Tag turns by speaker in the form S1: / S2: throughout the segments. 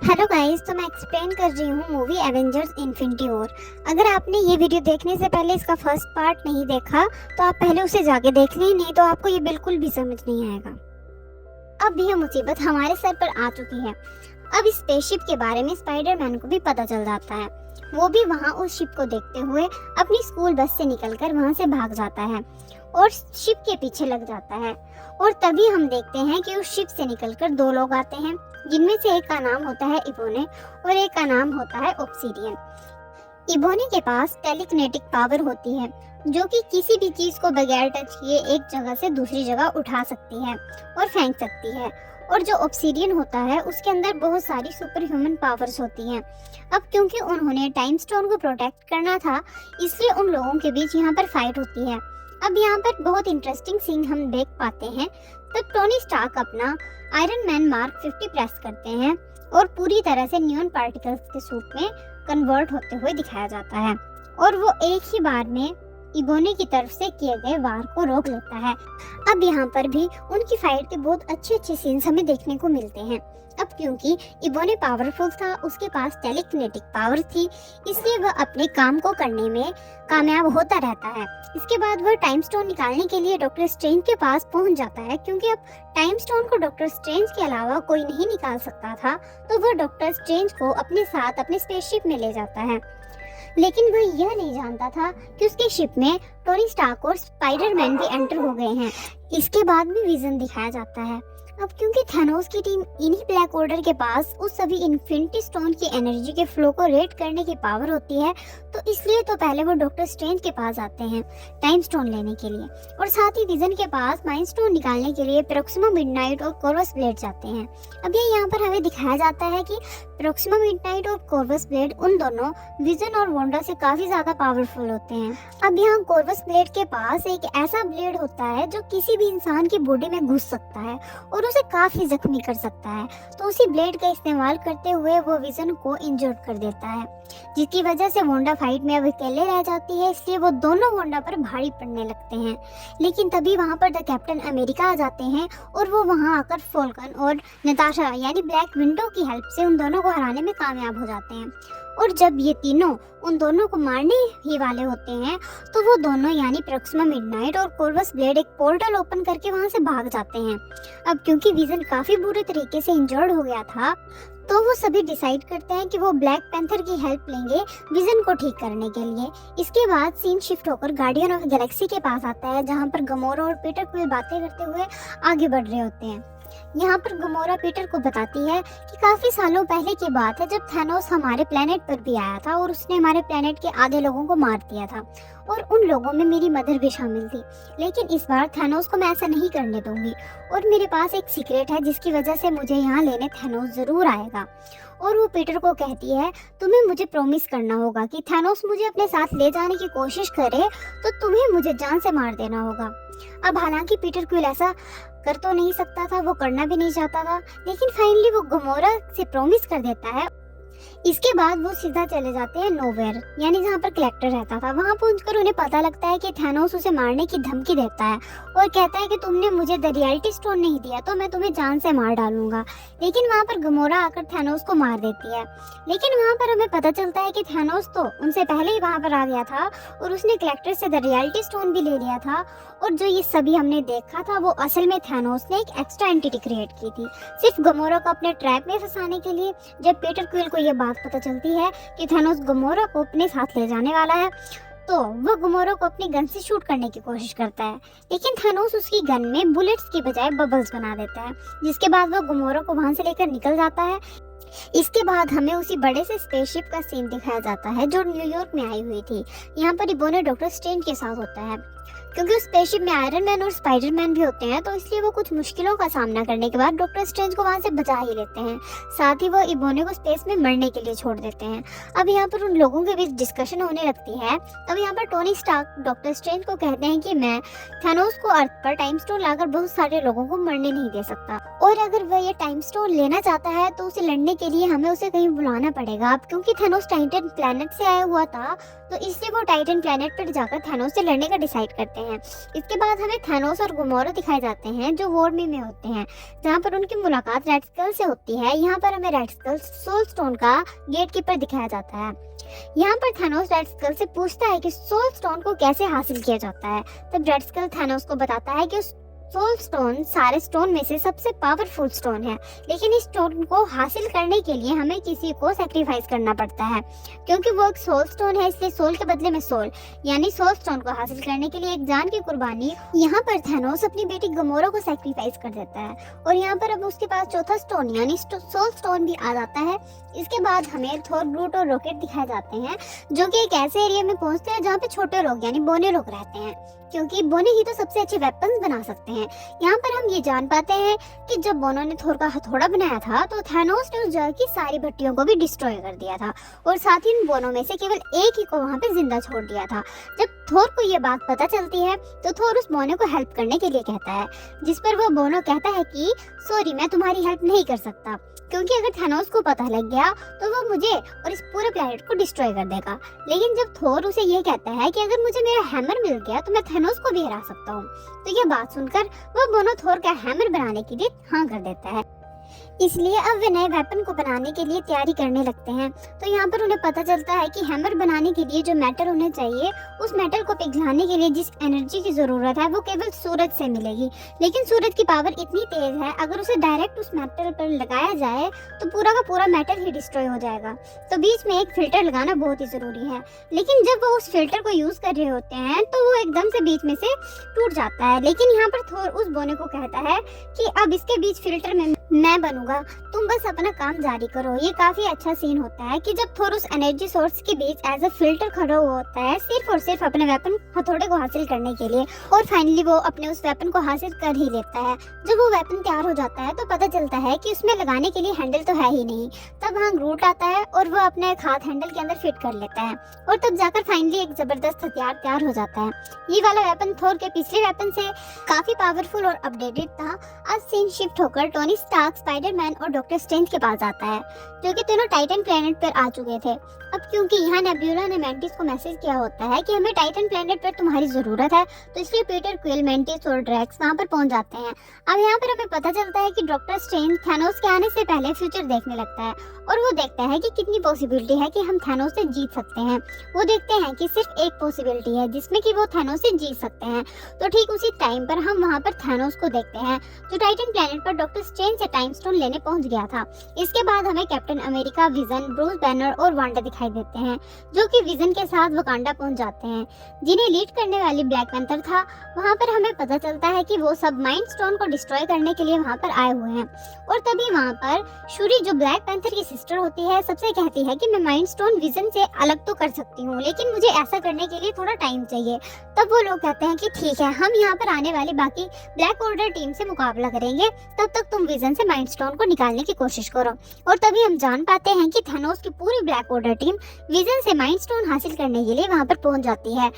S1: Hello guys, तो मैं explain कर रही हूँ मूवी एवेंजर्स इन्फिनिटी वॉर। अगर आपने ये वीडियो देखने से पहले इसका फर्स्ट पार्ट नहीं देखा तो आप पहले उसे जाके देख लें, नहीं तो आपको ये बिल्कुल भी समझ नहीं आएगा। अब यह मुसीबत हमारे सर पर आ चुकी है। अब इस स्पेसशिप के बारे में स्पाइडरमैन को भी पता चल जाता है। वो भी वहाँ उस शिप को देखते हुए अपनी स्कूल बस से निकलकर वहाँ से भाग जाता है और शिप के पीछे लग जाता है। और तभी हम देखते हैं कि उस शिप से निकलकर दो लोग आते हैं, जिनमें से एक का नाम होता है इबोने और एक का नाम होता है ऑब्सीडियन। इबोने के पास टेलीकिनेटिक पावर होती है, जो कि किसी भी चीज को बगैर टच किए एक जगह से दूसरी जगह उठा सकती है और फेंक सकती है। और जो ऑब्सीडियन होता है उसके अंदर बहुत सारी सुपर ह्यूमन पावर्स होती हैं। अब क्योंकि उन्होंने टाइम स्टोन को प्रोटेक्ट करना था, इसलिए उन लोगों के बीच यहाँ पर फाइट होती है। अब यहाँ पर बहुत इंटरेस्टिंग सीन हम देख पाते हैं। तब टोनी स्टार्क अपना आयरन मैन मार्क 50 प्रेस करते हैं और पूरी तरह से न्यून पार्टिकल्स के सूप में कन्वर्ट होते हुए दिखाया जाता है और वो एक ही बार में इबोने की तरफ से किए गए वार को रोक लेता है। अब यहाँ पर भी उनकी फाइट के बहुत अच्छे सीन्स हमें देखने को मिलते हैं। अब क्योंकि इबोने पावरफुल था, उसके पास टेलीकिनेटिक पावर थी, इसलिए वह अपने काम को करने में कामयाब होता रहता है। इसके बाद वह टाइम स्टोन निकालने के लिए डॉक्टर स्ट्रेंज के पास पहुंच जाता है। क्योंकि अब टाइम स्टोन को डॉक्टर स्ट्रेंज के अलावा कोई नहीं निकाल सकता था, तो वह डॉक्टर स्ट्रेंज को अपने साथ अपने स्पेसशिप में ले जाता है। लेकिन वह यह नहीं जानता था कि उसके शिप में टोनी स्टार्क और स्पाइडरमैन भी एंटर हो गए हैं। इसके बाद भी विजन दिखाया जाता है। अब क्योंकि थैनोस की टीम इन्हीं ब्लैक ऑर्डर के पास उस सभी इन्फिनिटी स्टोन की एनर्जी के फ्लो को रेड करने की पावर होती है, तो इसलिए तो पहले वो डॉक्टर स्ट्रेंज के पास आते हैं टाइम स्टोन लेने के लिए, और साथ ही विजन के पास माइंड स्टोन निकालने के लिए प्रोक्सिमा मिडनाइट और कोर्वस ब्लेड जाते हैं। अब ये यहाँ पर हमें दिखाया जाता है कि प्रोक्सिमा मिडनाइट और कोर्वस ब्लेड उन दोनों विजन और वांडा से काफी ज्यादा पावरफुल होते हैं। अब यहाँ कोर्वस ब्लेड के पास एक ऐसा ब्लेड होता है जो किसी भी इंसान की बॉडी में घुस सकता है और उसे काफी जख्मी कर सकता है, तो उसी ब्लेड का इस्तेमाल करते हुए वो विजन को इंजर्ड कर देता है, जिसकी वजह से वांडा फाइट में अब अकेले रह जाती है। इसलिए वो दोनों वांडा पर भारी पड़ने लगते हैं। लेकिन तभी वहाँ पर द कैप्टन अमेरिका आ जाते हैं और वो वहाँ आकर फॉल्कन और नताशा यानी ब्लैक विंडो की हेल्प से उन दोनों को हराने में कामयाब हो जाते हैं। और जब ये तीनों उन दोनों को मारने ही वाले होते हैं, तो वो दोनों यानी प्रोक्सिमा मिडनाइट और कोर्वस ब्लेड एक पोर्टल ओपन करके वहां से भाग जाते हैं। अब क्योंकि विजन काफी बुरे तरीके से इंजर्ड हो गया था, तो वो सभी डिसाइड करते हैं कि वो ब्लैक पैंथर की हेल्प लेंगे विजन को ठीक करने के लिए। इसके बाद सीन शिफ्ट होकर गार्डियन ऑफ गैलेक्सी के पास आता है, जहाँ पर गमोरा और पीटर क्विल बातें करते हुए आगे बढ़ रहे होते हैं। यहाँ पर गमोरा पीटर को बताती है कि काफी सालों पहले की बात है, जब थैनोस हमारे प्लेनेट पर भी आया था और उसने हमारे प्लेनेट के आधे लोगों को मार दिया था, और उन लोगों में मेरी मदर भी शामिल थी। लेकिन इस बार थैनोस को मैं ऐसा नहीं करने दूंगी, और मेरे पास एक सीक्रेट है जिसकी वजह से मुझे यहाँ लेने थैनोस जरूर आएगा। और वो पीटर को कहती है, तुम्हें मुझे प्रॉमिस करना होगा कि थैनोस मुझे अपने साथ ले जाने की कोशिश करे तो तुम्हें मुझे जान से मार देना होगा। अब हालांकि पीटर क्विल ऐसा कर तो नहीं सकता था, वो करना भी नहीं चाहता था, लेकिन फाइनली वो गमोरा से प्रॉमिस कर देता है। इसके बाद वो सीधा चले जाते हैं नोवेयर यानी जहाँ पर कलेक्टर रहता था। वहाँ पहुंचकर उन्हें पता लगता है कि थैनोस उसे मारने की धमकी देता है और कहता है कि तुमने मुझे द रियलिटी स्टोन नहीं दिया तो मैं तुम्हें जान से मार डालूंगा। लेकिन वहाँ पर गमोरा आकर थैनोस को मार देती है। लेकिन वहाँ पर हमें पता चलता है कि थैनोस तो उनसे पहले ही वहाँ पर आ गया था और उसने कलेक्टर से द रियलिटी स्टोन भी ले लिया था, और जो ये सभी हमने देखा था वो असल में थैनोस ने एक एक्स्ट्रा एंटिटी क्रिएट की थी, सिर्फ गमोरा को अपने ट्रैप में फंसाने के लिए। जब पीटर क्विल को ये बात पता चलती है कि थैनोस गमोरा को अपने साथ ले जाने वाला है, तो वह गमोरा को अपनी गन से शूट करने की कोशिश करता है। लेकिन थैनोस उसकी गन में बुलेट्स की बजाय बबल्स बना देता है, जिसके बाद वह गमोरा को वहां से लेकर निकल जाता है। इसके बाद हमें उसी बड़े से स्पेसशिप का सीन दिखाया जाता है जो न्यूयॉर्क में आई हुई थी। यहाँ पर इबोने डॉक्टर स्ट्रेंज के साथ होता है। क्योंकि उस स्पेसशिप में आयरन मैन और स्पाइडरमैन भी होते हैं, तो इसलिए वो कुछ मुश्किलों का सामना करने के बाद डॉक्टर स्ट्रेंज को वहां से बचा ही लेते हैं। साथ ही वो इबोने को स्पेस में मरने के लिए छोड़ देते हैं। अब यहाँ पर उन लोगों के बीच डिस्कशन होने लगती है। अब यहाँ पर टोनी स्टार्क डॉक्टर स्ट्रेंज को कहते हैं कि मैं थैनोस को अर्थ पर टाइम स्टोन लाकर बहुत सारे लोगों को मरने नहीं दे सकता, और अगर वह ये टाइम स्टोन लेना चाहता है तो उसे लड़ने के लिए हमें उसे कहीं बुलाना पड़ेगा। अब क्योंकि थैनोस टाइटन प्लैनेट से आया हुआ था तो इसलिए वो टाइटन प्लैनेट पर जाकर थैनोस से लड़ने का डिसाइड करते हैं। इसके बाद हमें थैनोस और गुमोरो दिखाए जाते हैं जो वॉर में होते हैं, जहाँ पर उनकी मुलाकात रेड स्कल से होती है। यहाँ पर हमें रेड स्कल सोल स्टोन का गेट कीपर दिखाया जाता है। यहाँ पर थैनोस रेड स्कल से पूछता है कि सोल स्टोन को कैसे हासिल किया जाता है। तब रेड स्कल थैनोस को बताता है कि उस सोल स्टोन सारे स्टोन में से सबसे पावरफुल स्टोन है, लेकिन इस स्टोन को हासिल करने के लिए हमें किसी को सैक्रिफाइस करना पड़ता है। क्योंकि वो एक सोल स्टोन है इसलिए सोल के बदले में सोल, यानी सोल स्टोन को हासिल करने के लिए एक जान की कुर्बानी। यहाँ पर थैनोस अपनी बेटी गमोरा को सैक्रिफाइस कर देता है और यहाँ पर अब उसके पास चौथा स्टोन यानी सोल स्टोन भी आ जाता है। इसके बाद हमें थोर, ग्रूट और रॉकेट दिखाए जाते हैं जो कि एक ऐसे एरिया में पहुंचते हैं जहाँ पे छोटे लोग यानी बोने लोग रहते हैं, क्योंकि बोने ही तो सबसे अच्छे वेपन्स बना सकते हैं। यहाँ पर हम ये जान पाते हैं कि जब बोनो ने थोर का हथौड़ा बनाया था तो थैनोस ने उस जगह की सारी भट्टियों को भी डिस्ट्रॉय कर दिया था और साथ ही उन बोनों में से केवल एक ही को वहाँ पे जिंदा छोड़ दिया था। जब थोर को ये बात पता चलती है तो थोर उस बोने को हेल्प करने के लिए कहता है, जिस पर वो बोनो कहता है कि सॉरी मैं तुम्हारी हेल्प नहीं कर सकता, क्योंकि अगर थैनोस को पता लग गया तो वो मुझे और इस पूरे प्लेनेट को डिस्ट्रॉय कर देगा। लेकिन जब थोर उसे ये कहता है कि अगर मुझे मेरा हैमर मिल गया तो मैं थैनोस को भी हरा सकता हूँ, तो ये बात सुनकर वो बोनो थोर का हैमर बनाने के लिए हाँ कर देता है। इसलिए अब वे नए वेपन को बनाने के लिए तैयारी करने लगते हैं। तो यहाँ पर उन्हें पता चलता है कि हैमर बनाने के लिए जो मेटल उन्हें चाहिए, उस मेटल को पिघलाने के लिए जिस एनर्जी की जरूरत है वो केवल सूरज से मिलेगी। लेकिन सूरज की पावर इतनी तेज है, अगर उसे डायरेक्ट उस मेटल पर लगाया जाए तो पूरा का पूरा मेटल ही डिस्ट्रॉय हो जाएगा। तो बीच में एक फिल्टर लगाना बहुत ही जरूरी है। लेकिन जब वो उस फिल्टर को यूज कर रहे होते हैं तो वो एकदम से बीच में से टूट जाता है। लेकिन यहाँ पर थोर उस बोने को कहता है कि अब इसके बीच फिल्टर में मैं बनूंगा, तुम बस अपना काम जारी करो। ये काफी अच्छा सीन होता है कि जब थोर उस एनर्जी सोर्स के बीच एज अ फिल्टर खड़ा हुआ होता है सिर्फ और सिर्फ अपने वेपन हथौड़े को हासिल करने के लिए, और फाइनली वो अपने उस वेपन को हासिल कर ही लेता है। जब वो वेपन तैयार हो जाता है तो पता चलता है कि उसमें लगाने के लिए हैंडल तो है ही नहीं। तब वहाँ ग्रूट आता है और वो अपने एक हाथ हैंडल के अंदर फिट कर लेता है और तब जाकर फाइनली एक जबरदस्त हथियार तैयार हो जाता है। ये वाला वेपन थोर के पिछले वेपन से काफी पावरफुल और अपडेटेड था। आज सीन शिफ्ट होकर टोनी स्टार्क, स्पाइडरमैन और डॉक्टर स्ट्रेंज के पास आता है, जो कि तीनों टाइटन प्लेनेट पर आ चुके थे। अब क्योंकि यहाँ नेब्यूला ने मैंटिस को मैसेज किया होता है कि हमें टाइटन प्लेनेट पर तुम्हारी जरूरत है, तो इसलिए पीटर, क्विल, मैंटिस और ड्रैक्स वहाँ पर पहुंच जाते हैं। अब यहाँ पर हमें पता चलता है कि डॉक्टर स्ट्रेंज थैनोस के आने से पहले फ्यूचर देखने लगता है और वो देखता है कि कितनी पॉसिबिलिटी है कि हम थैनोस से जीत सकते हैं। वो देखते हैं कि सिर्फ एक पॉसिबिलिटी है जिसमें कि वो थैनोस से जीत सकते हैं। तो ठीक उसी टाइम पर हम वहाँ पर थैनोस को देखते हैं जो टाइटन प्लेनेट पर डॉक्टर स्ट्रेंज से टाइम स्टोन लेने पहुंच गया था। इसके बाद हमें captain America, vision, Bruce banner और वांडा दिखाई देते हैं, जो कि विजन के साथ वकांडा पहुंच जाते हैं, जिन्हें लीड करने वाली ब्लैक पैंथर था। वहां पर हमें पता चलता है कि वो सब माइंड स्टोन को डिस्ट्रॉय करने के लिए वहां पर आए हुए हैं। और तभी वहां पर शूरी, जो ब्लैक पैंथर की सिस्टर होती है, सबसे कहती है कि मैं माइंड स्टोन विजन से अलग तो कर सकती हूँ, लेकिन मुझे ऐसा करने के लिए थोड़ा टाइम चाहिए। तब वो लोग कहते हैं कि ठीक है, हम यहाँ पर आने वाली बाकी ब्लैक ऑर्डर टीम से मुकाबला करेंगे, तब तक तुम विजन से माइंड स्टोन को निकालने की कोशिश करो। और तभी हम जान पाते हैं कि थैनोस की पूरी ब्लैक ऑर्डर टीम विजन से माइंड स्टोन हासिल करने के लिए वहां पर पहुंच जाती है,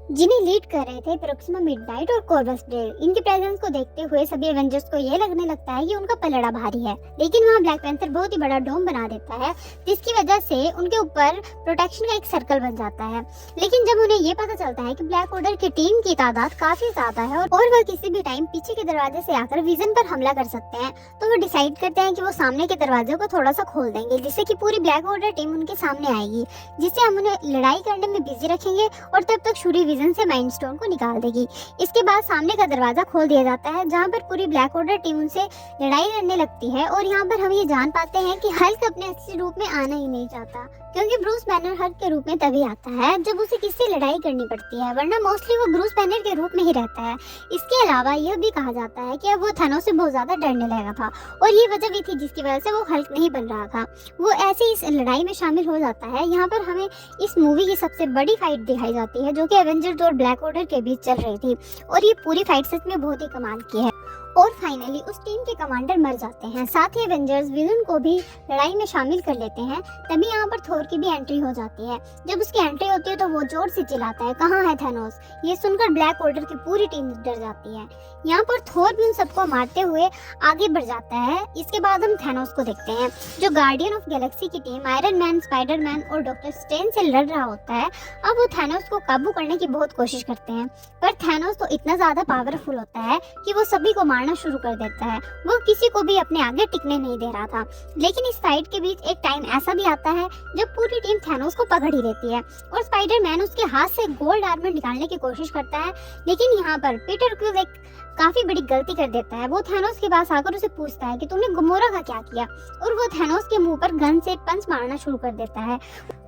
S1: जिन्हें लीड कर रहे थे प्रोक्सिमा मिडनाइट और कॉर्वस ब्रेल। इनके प्रेजेंस को देखते हुए सभी एवेंजर्स को ये लगने लगता है कि उनका पलड़ा भारी है, लेकिन वहाँ ब्लैक पैंथर बहुत ही बड़ा डोम बना देता है, जिसकी वजह से उनके ऊपर प्रोटेक्शन का एक सर्कल बन जाता है। लेकिन जब उन्हें ये पता चलता है कि ब्लैक ऑर्डर की टीम की तादाद काफी ज्यादा है और वह किसी भी टाइम पीछे के दरवाजे से आकर विजन पर हमला कर सकते हैं, तो वो डिसाइड करते हैं कि वो सामने के दरवाजे को थोड़ा सा खोल देंगे, जिससे कि पूरी ब्लैक ऑर्डर टीम उनके सामने आएगी, जिससे हम उन्हें लड़ाई करने में बिजी रखेंगे और तब तक शूरी विजन से माइंड स्टोन को निकाल देगी। इसके बाद सामने का दरवाजा खोल दिया जाता है, जहां पर पूरी ब्लैक ऑर्डर टीम उनसे लड़ाई लड़ने लगती है। और यहाँ पर हम ये जान पाते हैं कि हल्क अपने असली रूप में आना ही नहीं चाहता, क्योंकि ब्रूस बैनर हल्क के रूप में तभी आता है जब उसे किससे लड़ाई करनी पड़ती है, वरना मोस्टली वो ब्रूस बैनर के रूप में ही रहता है। इसके अलावा यह भी कहा जाता है कि अब वो थैनोस से बहुत ज्यादा डरने लगा था और ये वजह भी थी जिसकी वजह से वो हल्क नहीं बन रहा था। वो ऐसे इस लड़ाई में शामिल हो जाता है। यहाँ पर हमें इस मूवी की सबसे बड़ी फाइट दिखाई जाती है, जो कि एवेंजर्स और ब्लैक ऑर्डर के बीच चल रही थी, और ये पूरी फाइट सच में बहुत ही कमाल की है। और फाइनली उस टीम के कमांडर मर जाते हैं। साथ ही एवेंजर्स विलन को भी लड़ाई में शामिल कर लेते हैं। तभी यहाँ पर थोर की भी एंट्री हो जाती है। जब उसकी एंट्री होती है तो वो जोर से चिल्लाता है, कहाँ है थैनोस। ये सुनकर ब्लैक ऑर्डर की पूरी टीम डर जाती है। यहाँ पर थोर भी उन सबको मारते हुए आगे बढ़ जाता है। इसके बाद हम थैनोस को देखते हैं, जो गार्डियन ऑफ गैलेक्सी की टीम आयरन मैन, स्पाइडरमैन और डॉक्टर स्ट्रेंज से लड़ रहा होता है। अब वो थैनोस को काबू करने की बहुत कोशिश करते हैं, पर थैनोस तो इतना ज्यादा पावरफुल होता है कि वो सभी को मारना शुरू कर देता है। वो किसी को भी अपने आगे टिकने नहीं दे रहा था। लेकिन इस फाइट के बीच एक टाइम ऐसा भी आता है जब पूरी टीम थैनोस को पकड़ ही लेती है और स्पाइडरमैन उसके हाथ से गोल्ड आर्मर निकालने की कोशिश करता है। लेकिन यहाँ पर पीटर क्विल एक काफी बड़ी गलती कर देता है। वो थैनोस के पास आकर उसे पूछता है कि तुमने गमोरा का क्या किया, और वो थैनोस के मुंह पर गन से पंच मारना शुरू कर देता है।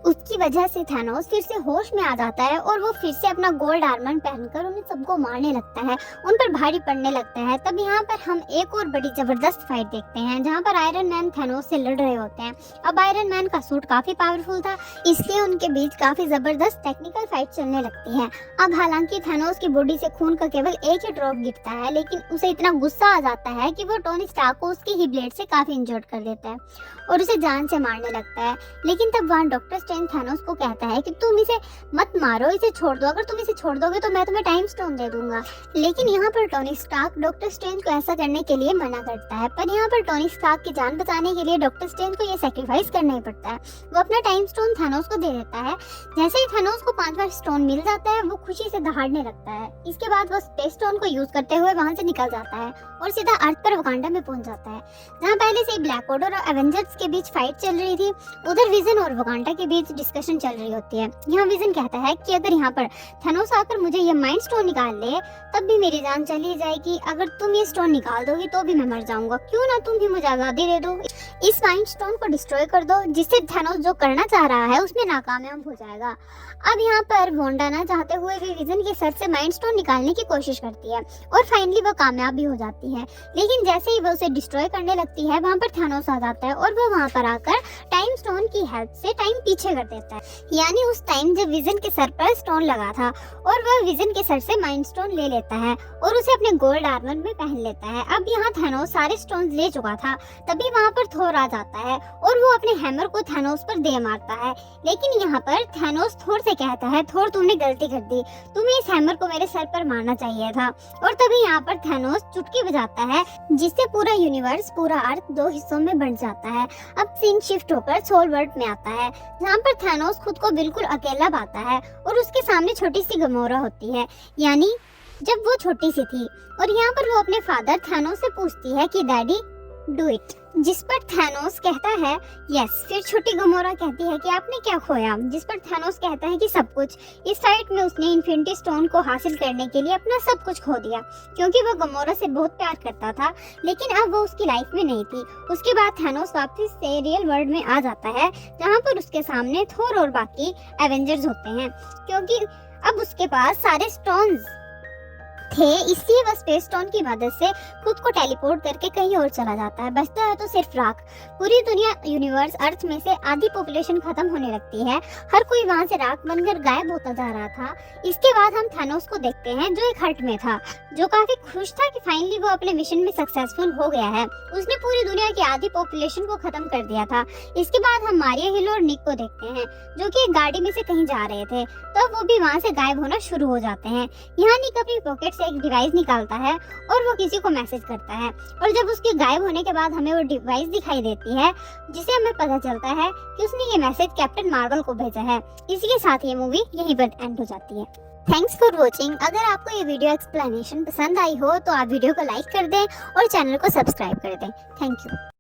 S1: उसकी वजह से थैनोस फिर से होश में आ जाता है और वो फिर से अपना गोल्ड आर्मर पहनकर उन सबको मारने लगता है, उन पर भारी पड़ने लगता है। तब यहाँ पर हम एक और बड़ी जबरदस्त फाइट देखते हैं, जहाँ पर आयरन मैन थैनोस से लड़ रहे होते हैं। अब आयरन मैन का सूट काफी पावरफुल था, इसलिए उनके बीच काफी जबरदस्त टेक्निकल फाइट चलने लगती है। अब हालांकि थैनोस की बॉडी से खून का केवल एक ही ड्रॉप गिरता है, लेकिन उसे इतना गुस्सा आ जाता है कि वो टोनी स्टार्क को उसकी ही ब्लेड से काफी इंजर्ड कर देता है और उसे जान से मारने लगता है। लेकिन तब वहाँ डॉक्टर स्ट्रेंज थैनोस को कहता है कि तुम इसे मत मारो, इसे छोड़ दो। अगर तुम इसे छोड़ दोगे तो मैं तुम्हें टाइम स्टोन दे दूंगा। लेकिन यहाँ पर टोनी स्टार्क डॉक्टर स्ट्रेंज को ऐसा करने के लिए मना करता है। पर यहाँ पर टोनी स्टार्क की जान बचाने के लिए डॉक्टर स्ट्रेंज को ये सैक्रिफाइस करना ही पड़ता है। वो अपना टाइम स्टोन थैनोस को दे देता है। जैसे ही थैनोस को 5वां स्टोन मिल जाता है, वो खुशी से दहाड़ने लगता है। इसके बाद वो स्पेस स्टोन को यूज करते हुए वहां से निकल जाता है और सीधा अर्थ पर वकांडा में पहुंच जाता है, जहाँ पहले से ब्लैक ऑर्डर और एवेंजर्स के बीच फाइट चल रही थी। उधर विजन और वकांडा के बीच डिस्कशन चल रही होती है। यहाँ विजन कहता है कि अगर यहाँ पर थैनोस आकर मुझे ये माइंड स्टोन निकाल ले तब भी मेरी जान चली जाएगी। अगर तुम ये स्टोन निकाल दोगी तो भी मैं मर जाऊंगा। क्यों ना तुम भी मुझे आजादी दे दो, इस माइंड स्टोन को डिस्ट्रॉय कर दो, जिससे थैनोस जो करना चाह रहा है उसमें नाकामयाब हो जाएगा। अब यहाँ पर वांडा ना चाहते हुए भी विजन के सर से माइंड स्टोन निकालने की कोशिश करती है और फाइनली वो कामयाब भी हो जाती है। लेकिन जैसे ही वो उसे डिस्ट्रॉय करने लगती है, वहाँ पर थैनोस आ जाता है और वो वहाँ पर आकर टाइम स्टोन की हेल्प से टाइम पीछे कर देता है। यानी उस टाइम जब विजन के सर पर स्टोन लगा था और वह विजन के सर से माइंड स्टोन ले लेता है और उसे अपने गोल्ड आर्मर में पहन लेता है। अब यहाँ थैनोस सारे स्टोन ले चुका था। तभी वहाँ पर थोर आ जाता है और वो अपने हैमर को थैनोस पर दे मारता है। लेकिन यहाँ पर थैनोस थोर से कहता है, थोर तुमने गलती कर दी, तुम्हें इस हैमर को मेरे सर पर मारना चाहिए था। और तभी यहाँ पर थैनोस चुटकी बजाता है, जिससे पूरा यूनिवर्स, पूरा अर्थ 2 हिस्सों में बंट जाता है। अब सीन शिफ्ट होकर सोल वर्ल्ड में आता है, जहाँ पर थैनोस खुद को बिल्कुल अकेला पाता है और उसके सामने छोटी सी गमोरा होती है, यानी जब वो छोटी सी थी। और यहाँ पर वो अपने फादर थैनोस से पूछती है कि डैडी डू इट, जिस पर थैनोस कहता है यस। फिर छोटी गमोरा कहती है कि आपने क्या खोया, जिस पर थैनोस कहता है कि सब कुछ। इस फाइट में उसने इन्फिनिटी स्टोन को हासिल करने के लिए अपना सब कुछ खो दिया, क्योंकि वो गमोरा से बहुत प्यार करता था। लेकिन अब वो उसकी लाइफ में नहीं थी। उसके बाद थैनोस वापस से रियल वर्ल्ड में आ जाता है, जहाँ पर उसके सामने थोर और बाकी एवेंजर्स होते हैं, क्योंकि अब उसके पास सारे स्टोन्स थे। इसलिए वह स्पेस स्टोन की मदद से खुद को टेलीपोर्ट करके कहीं और चला जाता है। बचता है तो सिर्फ राख। पूरी दुनिया, यूनिवर्स, अर्थ में से आधी पॉपुलेशन खत्म होने लगती है। हर कोई वहां से राख बनकर गायब होता जा रहा था। इसके बाद हम थैनोस को देखते हैं, जो एक हट में था, जो काफी खुश था कि फाइनली वो अपने मिशन में सक्सेसफुल हो गया है। उसने पूरी दुनिया की आधी पॉपुलेशन को खत्म कर दिया था। इसके बाद हम मारिया हिल और निक को देखते हैं, जो कि एक गाड़ी में से कहीं जा रहे थे। तब वो भी वहां से गायब होना शुरू हो जाते हैं। यहाँ निक अपनी पॉकेट से एक डिवाइस निकालता है और वो किसी को मैसेज करता है, और जब उसके गायब होने के बाद हमें वो डिवाइस दिखाई देती है, जिसे हमें पता चलता है कि उसने ये मैसेज कैप्टन मार्वल को भेजा है। इसी के साथ ये मूवी यहीं पर एंड हो जाती है। Thanks for watching. अगर आपको ये वीडियो एक्सप्लेनेशन पसंद आई हो तो आप वीडियो को लाइक कर दें और चैनल को सब्सक्राइब कर दें। Thank you.